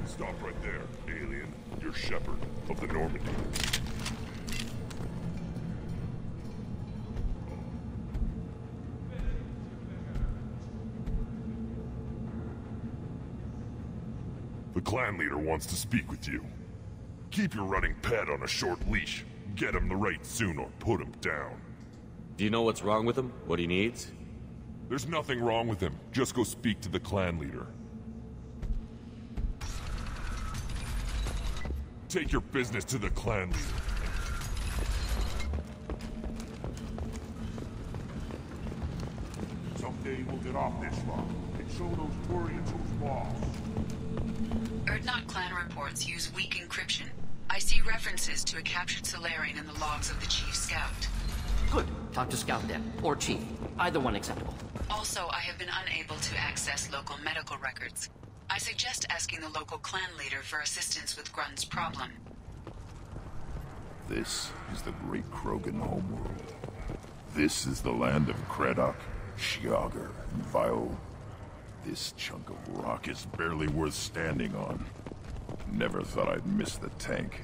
Stop right there, alien. You're Shepard of the Normandy. The clan leader wants to speak with you. Keep your running pet on a short leash. Get him the right soon or put him down. Do you know what's wrong with him? What he needs? There's nothing wrong with him. Just go speak to the clan leader. Take your business to the clan leader. Someday we'll get off this rock and show those Turians who's boss. Urdnot clan reports use weak encryption. I see references to a captured Solarian in the logs of the Chief Scout. Good. Talk to Scout then, or Chief. Either one acceptable. Also, I have been unable to access local medical records. I suggest asking the local clan leader for assistance with Grunt's problem. This is the great Krogan homeworld. This is the land of Kredok, Shiagar, and Vio. This chunk of rock is barely worth standing on. Never thought I'd miss the tank.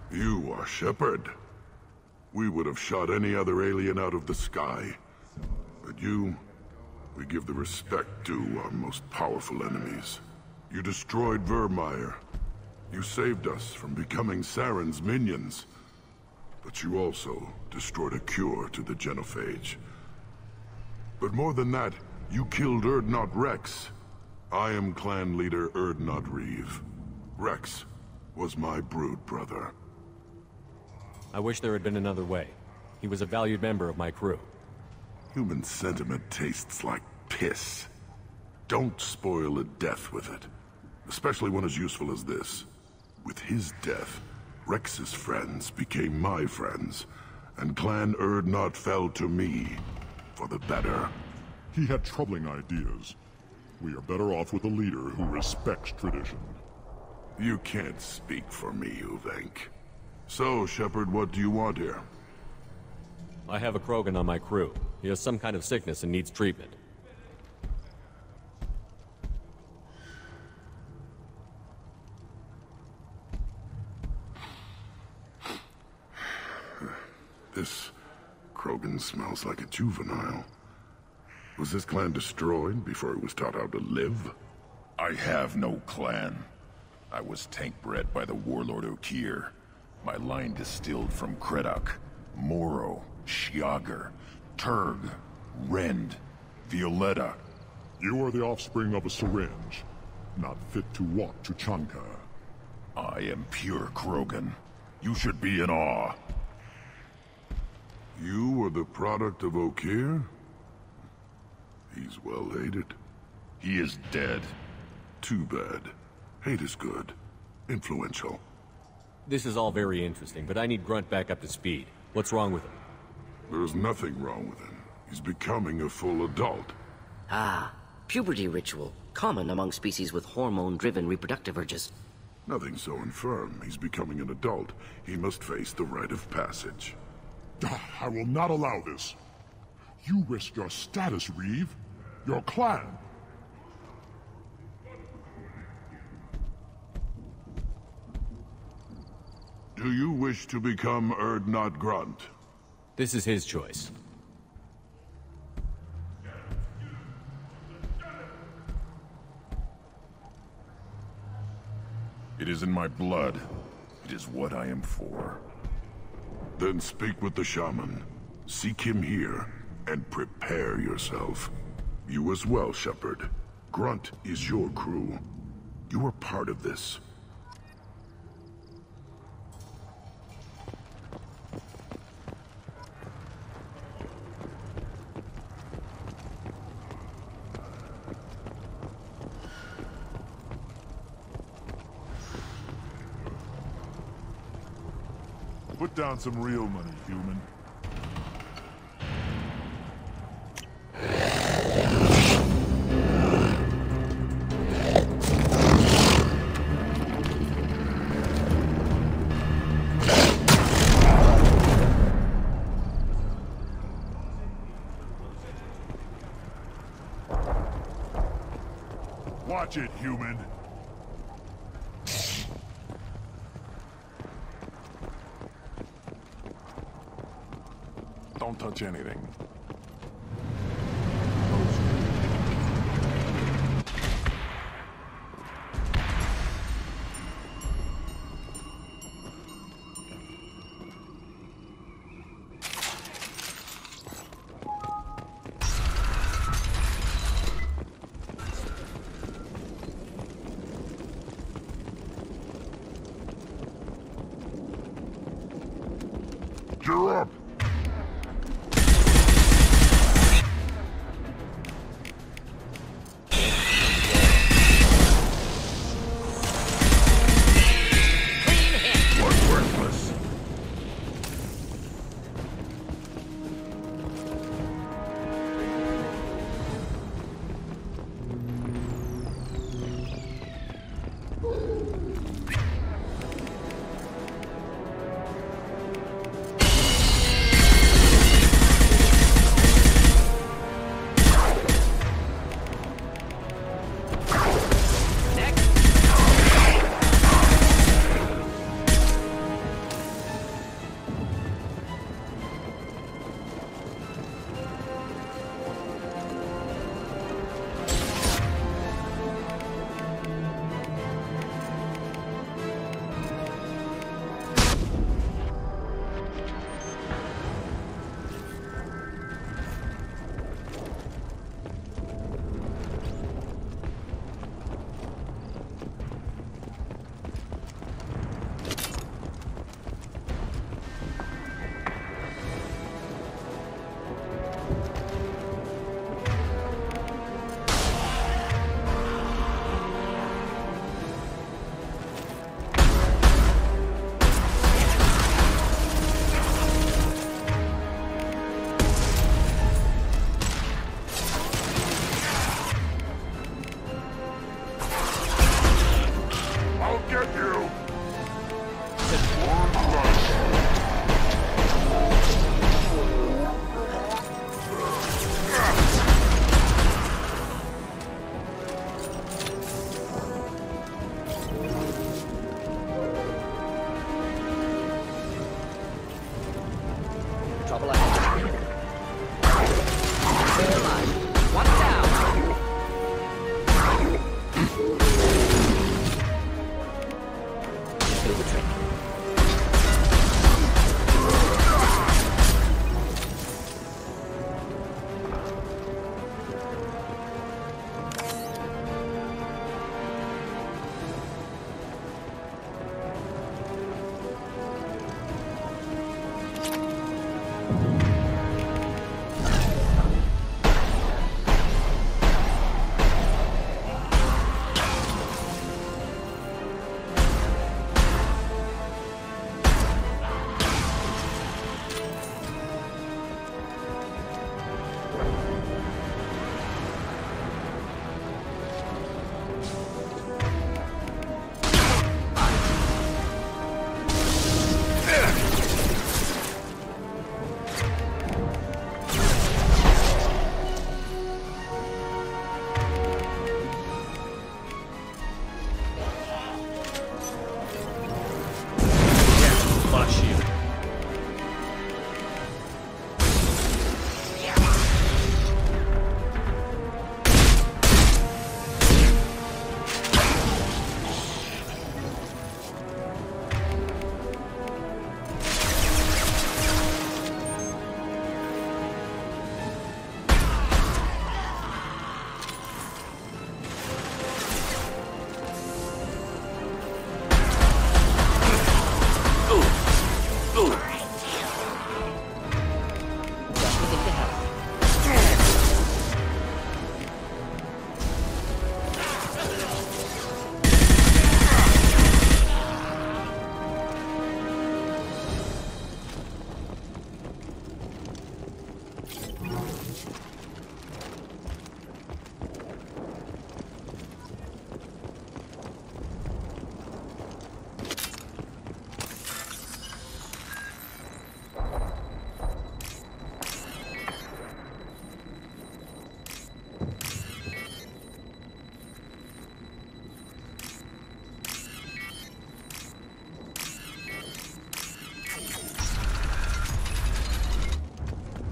You are Shepard. We would have shot any other alien out of the sky. But you, we give the respect due our most powerful enemies. You destroyed Vermeer. You saved us from becoming Saren's minions. But you also destroyed a cure to the genophage. But more than that, you killed Urdnot Rex. I am clan leader Urdnot Reeve. Rex was my brood brother. I wish there had been another way. He was a valued member of my crew. Human sentiment tastes like piss. Don't spoil a death with it. Especially one as useful as this. With his death, Rex's friends became my friends, and Clan Urdnot fell to me for the better. He had troubling ideas. We are better off with a leader who respects tradition. You can't speak for me, Uvenk. So, Shepard, what do you want here? I have a Krogan on my crew. He has some kind of sickness and needs treatment. This Krogan smells like a juvenile. Was this clan destroyed before it was taught how to live? I have no clan. I was tank bred by the warlord Okir. My line distilled from Kredok, Moro, Shiagar, Turg, Rend, Violetta. You are the offspring of a syringe, not fit to walk to Chanka. I am pure Krogan. You should be in awe. You were the product of Okir? He's well hated. He is dead. Too bad. Hate is good. Influential. This is all very interesting, but I need Grunt back up to speed. What's wrong with him? There's nothing wrong with him. He's becoming a full adult. Ah, puberty ritual. Common among species with hormone-driven reproductive urges. Nothing so infirm. He's becoming an adult. He must face the rite of passage. I will not allow this. You risk your status, Reeve. Your clan. Do you wish to become Urdnot Grunt? This is his choice. It is in my blood. It is what I am for. Then speak with the shaman. Seek him here, and prepare yourself. You as well, Shepard. Grunt is your crew. You are part of this. Put down some real money, human. Watch it, human. Don't touch anything. You're up! Everything to help.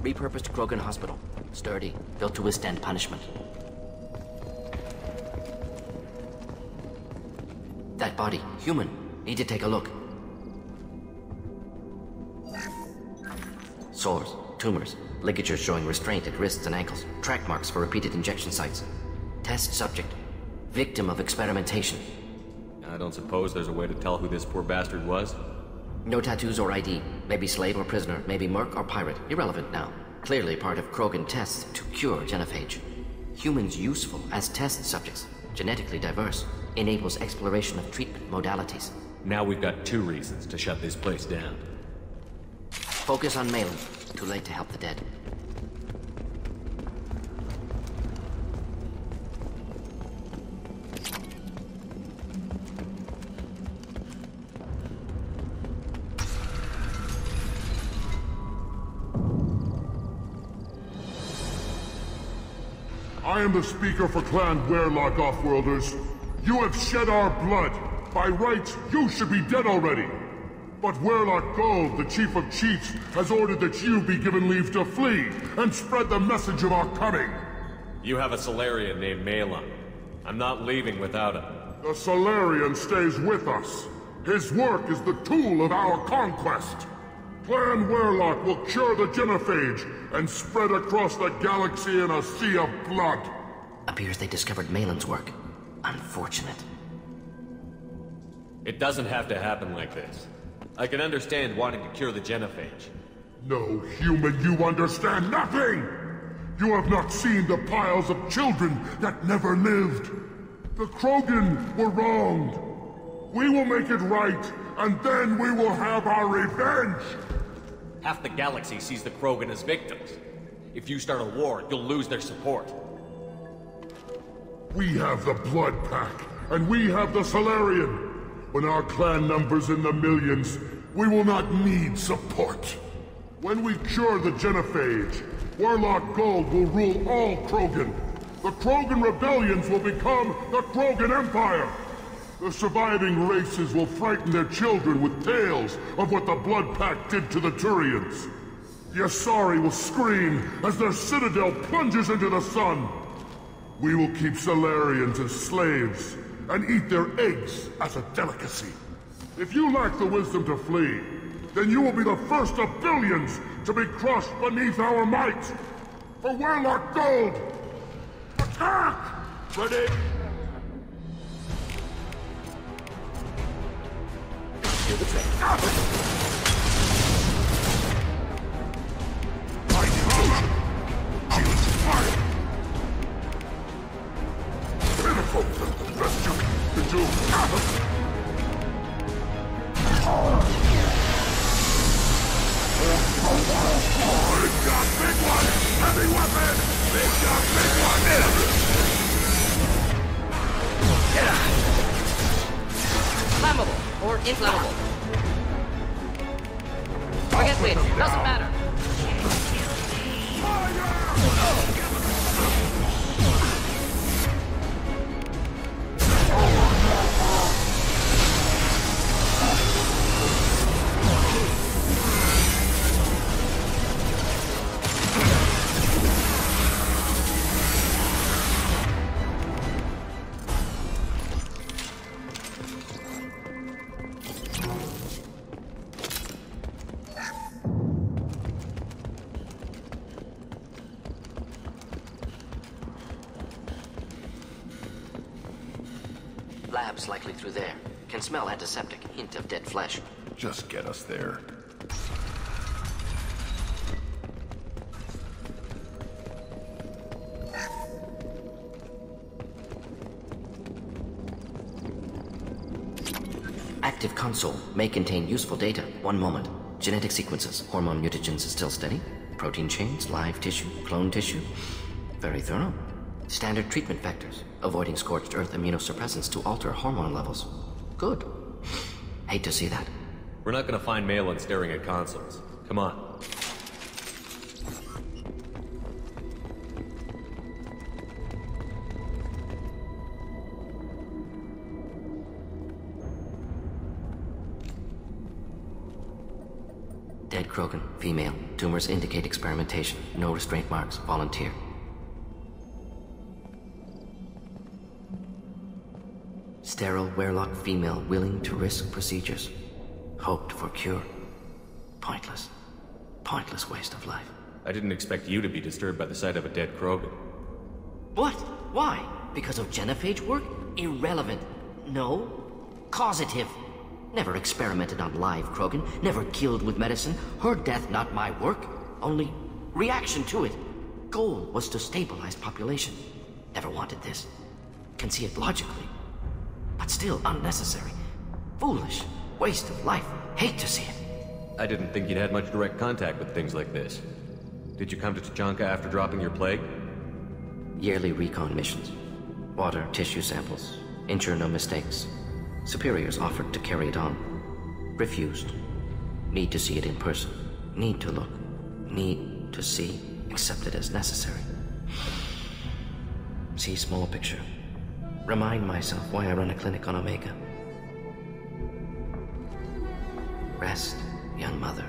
Repurposed Krogan hospital. Sturdy, built to withstand punishment. That body, human. Need to take a look. Sores, tumors, ligatures showing restraint at wrists and ankles, track marks for repeated injection sites. Test subject. Victim of experimentation. I don't suppose there's a way to tell who this poor bastard was? No tattoos or ID. Maybe slave or prisoner, maybe merc or pirate. Irrelevant now. Clearly part of Krogan tests to cure genophage. Humans useful as test subjects. Genetically diverse. Enables exploration of treatment modalities. Now we've got 2 reasons to shut this place down. Focus on Malin. Too late to help the dead. I am the speaker for Clan Werlock Offworlders. You have shed our blood. By rights, you should be dead already. But Werlock Gold, the Chief of Chiefs, has ordered that you be given leave to flee and spread the message of our coming. You have a Solarian named Malin. I'm not leaving without him. The Solarian stays with us. His work is the tool of our conquest. Clan Werlock will cure the genophage and spread across the galaxy in a sea of blood. Appears they discovered Malin's work. Unfortunate. It doesn't have to happen like this. I can understand wanting to cure the genophage. No, human, you understand nothing! You have not seen the piles of children that never lived. The Krogan were wronged. We will make it right, and then we will have our revenge! Half the galaxy sees the Krogan as victims. If you start a war, you'll lose their support. We have the Blood Pack, and we have the Solarian. When our clan numbers in the millions, we will not need support. When we cure the genophage, Werlock Gold will rule all Krogan. The Krogan rebellions will become the Krogan Empire. The surviving races will frighten their children with tales of what the Blood Pack did to the Turians. The Asari will scream as their citadel plunges into the sun. We will keep Solarians as slaves and eat their eggs as a delicacy. If you lack the wisdom to flee, then you will be the first of billions to be crushed beneath our might. For Werlock Gold! Attack! Ready? Do the trick. Pitiful! Best you can do. Big gun, big one! Heavy weapon! Big gun, big one! Flammable or inflammable. Forget me, doesn't matter. Lab's likely through there. Can smell antiseptic, hint of dead flesh. Just get us there. Active console may contain useful data. One moment. Genetic sequences. Hormone mutagens is still steady. Protein chains, live tissue, clone tissue. Very thorough. Standard treatment vectors. Avoiding scorched earth immunosuppressants to alter hormone levels. Good. Hate to see that. We're not gonna find Malin staring at consoles. Come on. Dead Krogan, female. Tumors indicate experimentation. No restraint marks. Volunteer. Sterile Werelock female willing to risk procedures. Hoped for cure. Pointless. Pointless waste of life. I didn't expect you to be disturbed by the sight of a dead Krogan. What? Why? Because of genophage work? Irrelevant. No. Causative. Never experimented on live Krogan. Never killed with medicine. Her death not my work. Only reaction to it. Goal was to stabilize population. Never wanted this. Can see it logically. But still unnecessary. Foolish. Waste of life. Hate to see it. I didn't think you'd had much direct contact with things like this. Did you come to Tuchanka after dropping your plague? Yearly recon missions. Water, tissue samples. Ensure no mistakes. Superiors offered to carry it on. Refused. Need to see it in person. Need to look. Need to see. Accept it as necessary. See small picture. Remind myself why I run a clinic on Omega. Rest, young mother.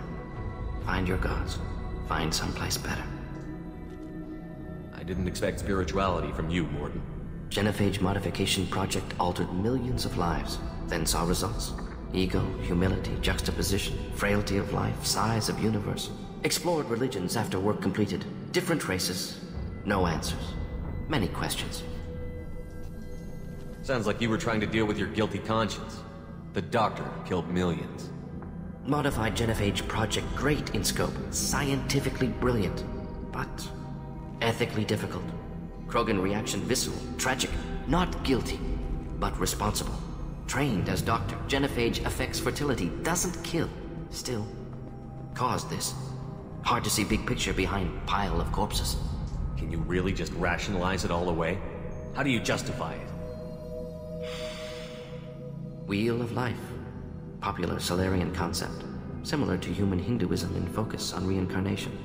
Find your gods. Find someplace better. I didn't expect spirituality from you, Mordin. Genophage modification project altered millions of lives, then saw results. Ego, humility, juxtaposition, frailty of life, size of universe. Explored religions after work completed. Different races. No answers. Many questions. Sounds like you were trying to deal with your guilty conscience. The doctor killed millions. Modified genophage project great in scope. Scientifically brilliant. But ethically difficult. Krogan reaction visceral, tragic, not guilty, but responsible. Trained as doctor, genophage affects fertility, doesn't kill. Still, caused this. Hard to see big picture behind pile of corpses. Can you really just rationalize it all away? How do you justify it? Wheel of life. Popular Solarian concept. Similar to human Hinduism in focus on reincarnation.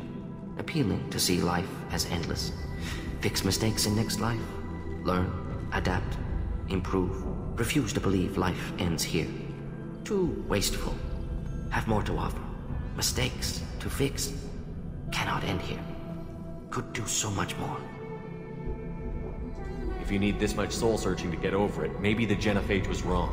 Appealing to see life as endless. Fix mistakes in next life. Learn, adapt, improve. Refuse to believe life ends here. Too wasteful. Have more to offer. Mistakes to fix. Cannot end here. Could do so much more. If you need this much soul searching to get over it, maybe the genophage was wrong.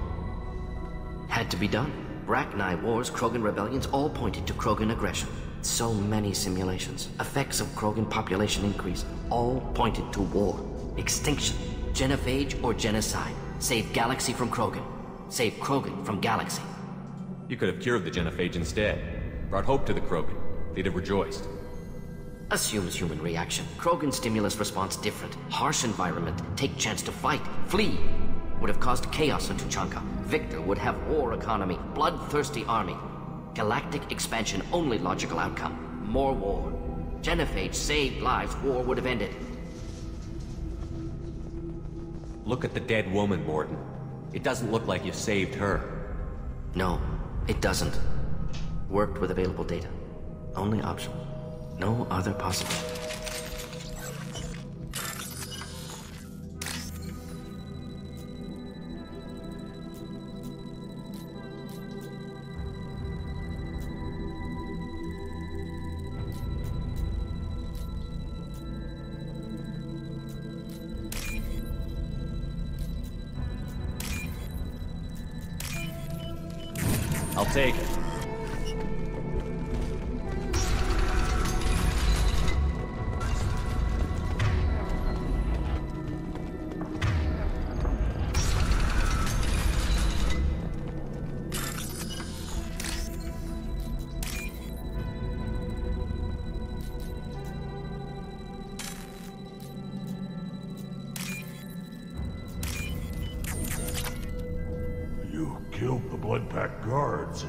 Had to be done. Rachni wars, Krogan rebellions, all pointed to Krogan aggression. So many simulations. Effects of Krogan population increase. All pointed to war. Extinction. Genophage or genocide. Save galaxy from Krogan. Save Krogan from galaxy. You could have cured the genophage instead. Brought hope to the Krogan. They'd have rejoiced. Assumes human reaction. Krogan stimulus response different. Harsh environment. Take chance to fight. Flee. Would have caused chaos in Tuchanka. Victor would have war economy. Bloodthirsty army. Galactic expansion only logical outcome. More war. Genophage saved lives. War would have ended. Look at the dead woman, Mordin. It doesn't look like you saved her. No, it doesn't. Worked with available data. Only option. No other possible. I'll take it. Bloodpack guards.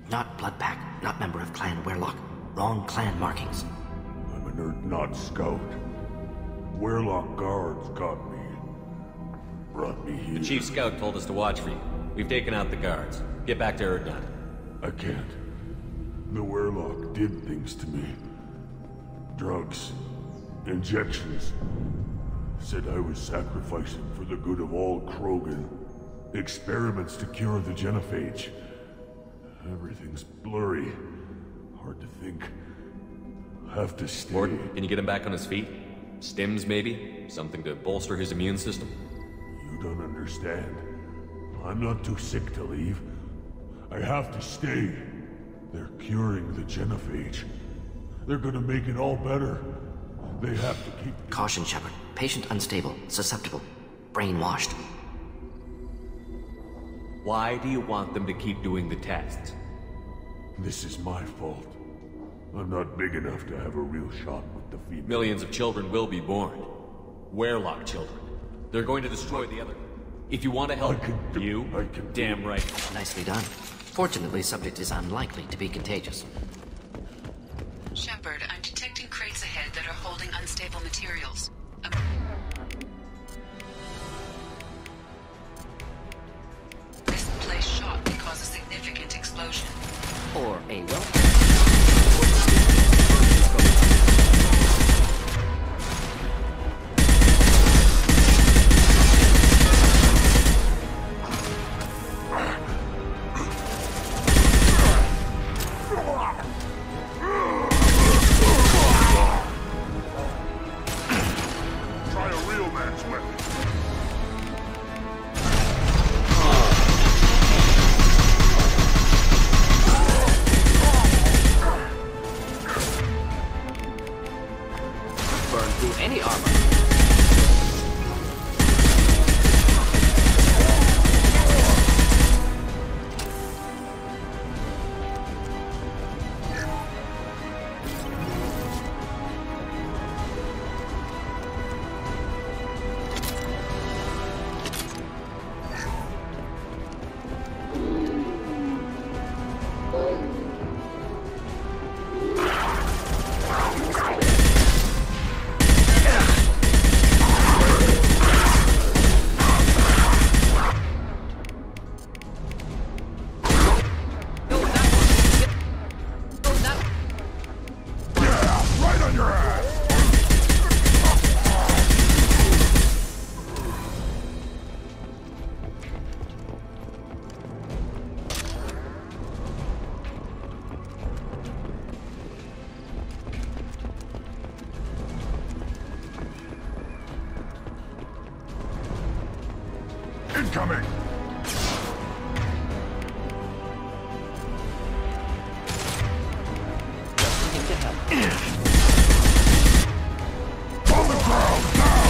Not Bloodpack, not member of Clan Werlock. Wrong clan markings. I'm an Urdnot scout. Werlock guards got me. Brought me here. The Chief Scout told us to watch for you. We've taken out the guards. Get back to Urdnot. I can't. The Werlock did things to me. Drugs. Injections. Said I was sacrificing for the good of all Krogan. Experiments to cure the genophage. Everything's blurry. Hard to think. Have to stay. Mordin, can you get him back on his feet? Stims, maybe? Something to bolster his immune system? You don't understand. I'm not too sick to leave. I have to stay. They're curing the genophage. They're gonna make it all better. They have to keep... Caution, Shepard. Patient unstable, susceptible, brainwashed. Why do you want them to keep doing the tests? This is my fault. I'm not big enough to have a real shot with the female. Millions of children will be born. Werlock children. They're going to destroy the other. If you want to help you, damn right. Nicely done. Fortunately, subject is unlikely to be contagious. Shepard, I'm detecting crates ahead that are holding unstable materials. This place shot can cause a significant explosion. Or a well. Try a real man's weapon. Burn through any armor. Incoming! On the ground, now!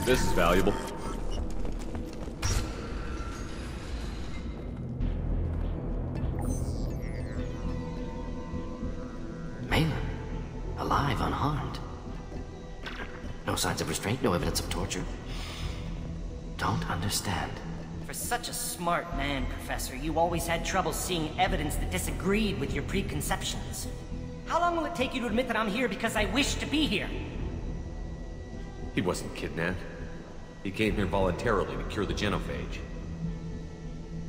This is valuable. Malin, alive, unharmed. No signs of restraint, no evidence of torture. Don't understand. For such a smart man, Professor, you always had trouble seeing evidence that disagreed with your preconceptions. How long will it take you to admit that I'm here because I wish to be here? He wasn't kidnapped. He came here voluntarily to cure the genophage.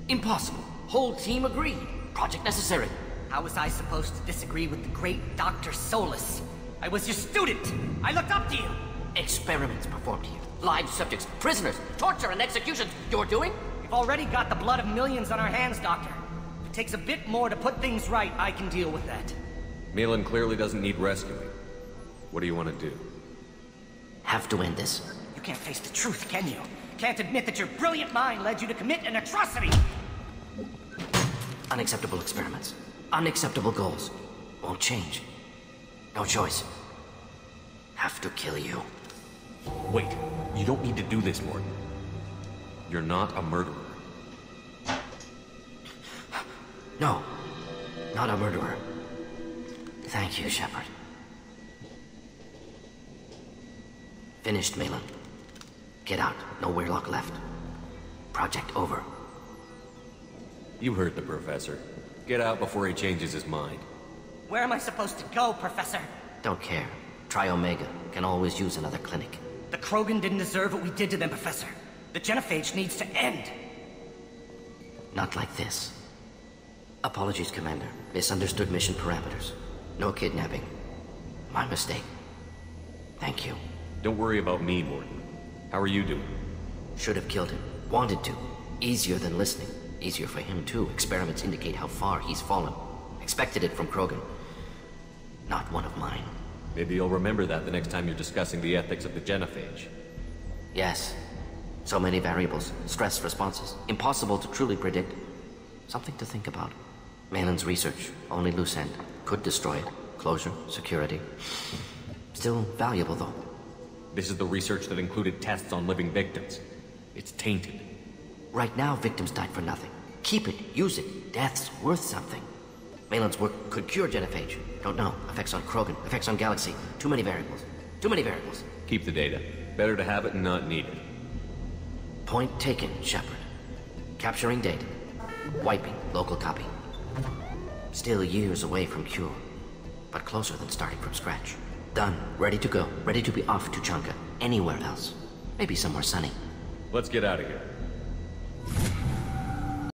Impossible. Whole team agreed. Project necessary. How was I supposed to disagree with the great Dr. Solus? I was your student! I looked up to you! Experiments performed here. Live subjects, prisoners, torture and executions. You're doing? We've already got the blood of millions on our hands, Doctor. If it takes a bit more to put things right, I can deal with that. Malin clearly doesn't need rescuing. What do you want to do? Have to end this. You can't face the truth, can you? Can't admit that your brilliant mind led you to commit an atrocity! Unacceptable experiments. Unacceptable goals. Won't change. No choice. Have to kill you. Wait, you don't need to do this, Mordin. You're not a murderer. No. Not a murderer. Thank you, Shepard. Finished, Malin. Get out. No Weirlock left. Project over. You heard the Professor. Get out before he changes his mind. Where am I supposed to go, Professor? Don't care. Try Omega. Can always use another clinic. The Krogan didn't deserve what we did to them, Professor. The genophage needs to end. Not like this. Apologies, Commander. Misunderstood mission parameters. No kidnapping. My mistake. Thank you. Don't worry about me, Mordin. How are you doing? Should have killed him. Wanted to. Easier than listening. Easier for him, too. Experiments indicate how far he's fallen. Expected it from Krogan. Not one of mine. Maybe you'll remember that the next time you're discussing the ethics of the genophage. Yes. So many variables. Stress responses. Impossible to truly predict. Something to think about. Malin's research. Only loose end. Could destroy it. Closure. Security. Still valuable, though. This is the research that included tests on living victims. It's tainted. Right now, victims died for nothing. Keep it. Use it. Death's worth something. Malin's work could cure genophage. Don't know. Effects on Krogan. Effects on Galaxy. Too many variables. Too many variables. Keep the data. Better to have it and not need it. Point taken, Shepard. Capturing data. Wiping local copy. Still years away from cure. But closer than starting from scratch. Done. Ready to go. Ready to be off to Chunka. Anywhere else. Maybe somewhere sunny. Let's get out of here.